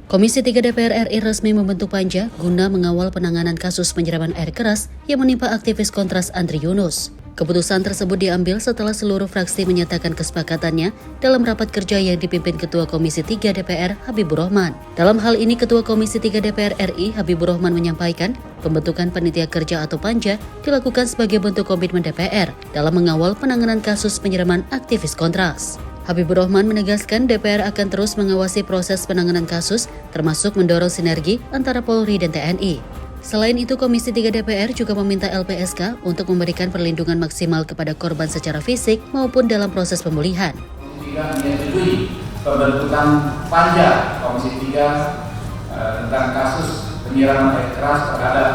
Komisi 3 DPR RI resmi membentuk panja guna mengawal penanganan kasus penyiraman air keras yang menimpa aktivis Kontras Andri Yunus. Keputusan tersebut diambil setelah seluruh fraksi menyatakan kesepakatannya dalam rapat kerja yang dipimpin Ketua Komisi 3 DPR Habibur Rahman. Dalam hal ini, Ketua Komisi 3 DPR RI Habibur Rahman menyampaikan pembentukan panitia kerja atau panja dilakukan sebagai bentuk komitmen DPR dalam mengawal penanganan kasus penyiraman aktivis Kontras. Habibur Rahman menegaskan DPR akan terus mengawasi proses penanganan kasus, termasuk mendorong sinergi antara Polri dan TNI. Selain itu, Komisi 3 DPR juga meminta LPSK untuk memberikan perlindungan maksimal kepada korban secara fisik maupun dalam proses pemulihan. Komisi 3 menyetujui pembentukan panja Komisi 3 tentang kasus penyiraman air keras terhadap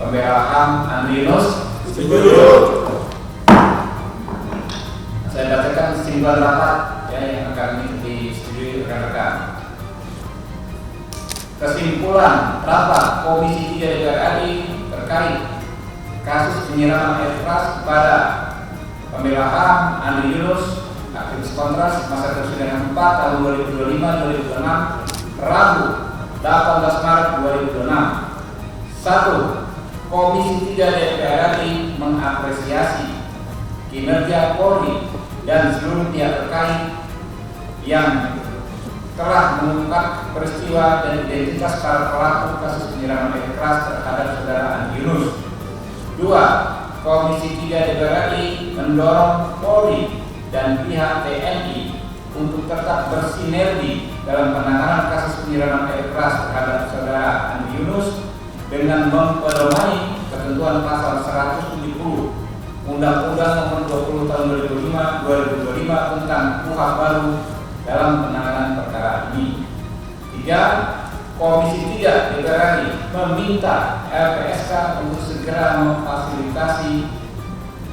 pembela HAM Andri Yunus. Saya bacakan kesimpulan rapat yang akan disetujui rekan-rekan. Kesimpulan rapat Komisi 3 DPR RI terkait kasus penyiraman air keras kepada pembela HAM Andri Yunus, aktivis Kontras, masa persidangan 4 tahun 2025-2026, Rabu 18 Maret 2026. 1. Komisi 3 DPR RI mengapresiasi kinerja Polri dan seluruh pihak terkait yang telah mengungkap peristiwa dan identitas para pelaku kasus penyiraman air keras terhadap saudara Andri Yunus. 2. Komisi 3 DPR RI mendorong Polri dan pihak TNI untuk tetap bersinergi dalam penanganan kasus penyiraman air keras terhadap saudara Andri Yunus dengan mempedomani ketentuan pasal 170 Undang-Undang Nomor 20 Tahun 2025 tentang KUHP baru dalam penanganan perkara ini. 3. Komisi 3 DPR RI meminta LPSK untuk segera memfasilitasi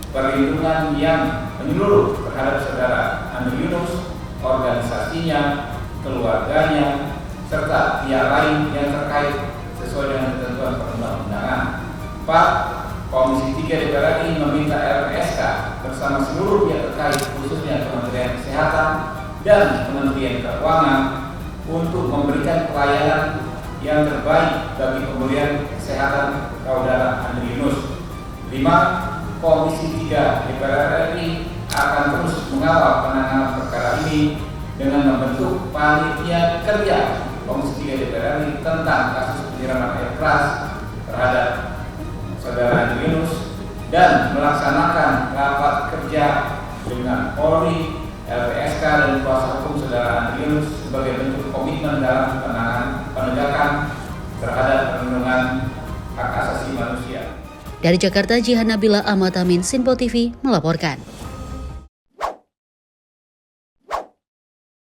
perlindungan yang menyeluruh terhadap saudara Andri Yunus, organisasinya, keluarganya, serta pihak lain yang terkait sesuai dengan ketentuan perundang-undangan. 4. Komisi 3 DPR RI meminta LPSK bersama seluruh pihak terkait, khususnya Kementerian Kesehatan dan Kementerian Keuangan, untuk memberikan pelayanan yang terbaik bagi pemulihan kesehatan saudara Andri Yunus. 5. Komisi 3 DPR RI akan terus mengawal penanganan perkara ini dengan membentuk panitia kerja Komisi 3 DPR RI tentang kasus penyiraman air keras terhadap saudara Andri Yunus dan melaksanakan rapat kerja dengan Polri, LPSK dan kuasa hukum saudara Andri Yunus sebagai bentuk komitmen dalam penegakan terhadap perlindungan hak asasi manusia. Dari Jakarta, Jihan Nabila Ahmad Amin, Sinpo TV melaporkan.